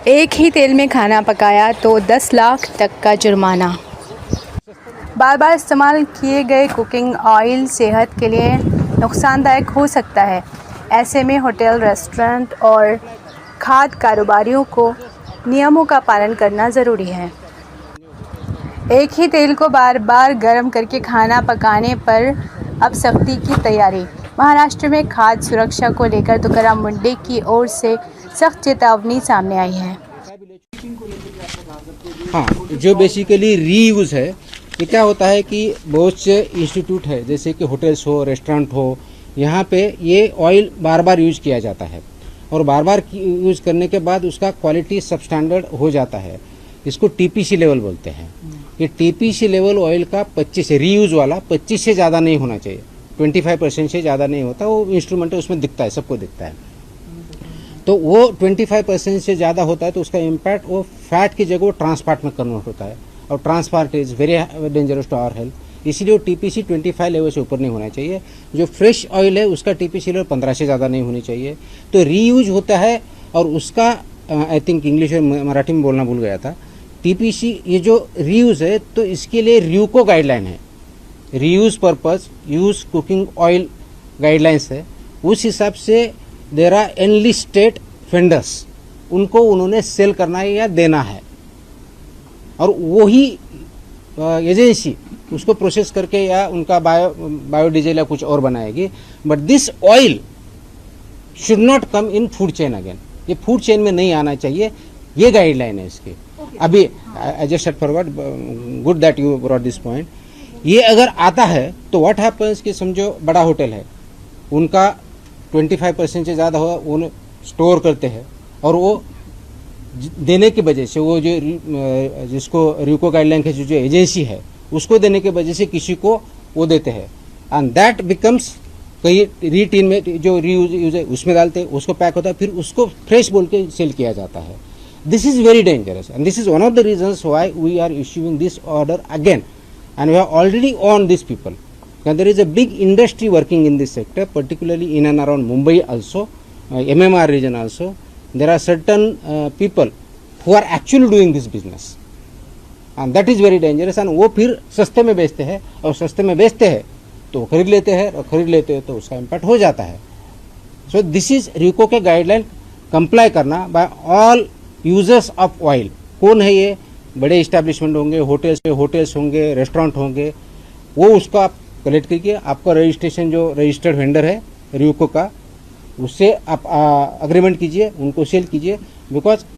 एक ही तेल में खाना पकाया तो 10 लाख तक का जुर्माना। बार बार इस्तेमाल किए गए कुकिंग ऑयल सेहत के लिए नुकसानदायक हो सकता है। ऐसे में होटल, रेस्टोरेंट और खाद्य कारोबारियों को नियमों का पालन करना ज़रूरी है। एक ही तेल को बार बार गर्म करके खाना पकाने पर अब सख्ती की तैयारी। महाराष्ट्र में खाद्य सुरक्षा को लेकर तुकाराम मुंडे की ओर से सख्त चेतावनी सामने आई है। हाँ, जो बेसिकली रीयूज़ है, ये क्या होता है कि बहुत से इंस्टीट्यूट है जैसे कि होटल्स हो, रेस्टोरेंट हो, यहाँ पे ये ऑयल बार बार यूज किया जाता है और बार बार यूज करने के बाद उसका क्वालिटी सबस्टैंडर्ड हो जाता है। इसको टीपीसी लेवल बोलते हैं। ये टीपीसी लेवल ऑयल का 25 रीयूज वाला 25 से ज़्यादा नहीं होना चाहिए। 25% से ज़्यादा नहीं होता। वो इंस्ट्रूमेंट है, उसमें दिखता है, सबको दिखता है। तो वो 25% से ज़्यादा होता है तो उसका इम्पैक्ट वो फैट की जगह वो ट्रांसफैट में कन्वर्ट होता है और trans fat is very dangerous to our health. इसीलिए वो टीपीसी 25 लेवल से ऊपर नहीं होना चाहिए। जो फ्रेश ऑयल है उसका टीपीसी लेवल 15 से ज़्यादा नहीं होनी चाहिए। तो रीयूज होता है और उसका आई थिंक इंग्लिश और मराठी में बोलना भूल गया था। टीपीसी ये जो रीयूज है तो इसके लिए र्यूको गाइडलाइन है, reuse purpose use cooking oil guidelines है। उस हिसाब से देर आर एनलिस्टेड वेंडर्स, उनको उन्होंने सेल करना है या देना है और वही एजेंसी उसको प्रोसेस करके या उनका बायोडीजल या कुछ और बनाएगी। But this oil should not come in food chain again. ये फूड चेन में नहीं आना चाहिए, ये गाइडलाइन है इसकी। अभी I just forward, good that you brought this point. ये अगर आता है तो व्हाट हैपन्स कि समझो बड़ा होटल है, उनका 25% से ज़्यादा हुआ, वो स्टोर करते हैं और वो देने की वजह से वो जो जिसको र्यूको गाइडलाइन की जो एजेंसी है उसको देने की वजह से किसी को वो देते हैं एंड दैट बिकम्स कई रीटीन में जो रीयूज है उसमें डालते हैं, उसको पैक होता है, फिर उसको फ्रेश बोल के सेल किया जाता है। This is very dangerous and this is one of the reasons why we are issuing this order again and we have already on this people. And there is a big industry working in this sector, particularly in and around Mumbai also, MMR region also. There are certain people who are actually doing this business, and that is very dangerous. And वो फिर सस्ते में बेचते हैं और सस्ते में बेचते हैं तो खरीद लेते हैं और खरीद लेते हैं तो उसका इम्पैक्ट हो जाता है. So this is र्यूको के गाइडलाइन कंप्लाई करना by all users of oil. कौन है ये? बड़े इस्टेब्लिशमेंट होंगे, होटल्स होंगे, रेस्टोरेंट होंगे, वो उसको आप कलेक्ट करिए। आपका रजिस्ट्रेशन जो रजिस्टर्ड वेंडर है र्यूको का, उससे आप अग्रीमेंट कीजिए, उनको सेल कीजिए, बिकॉज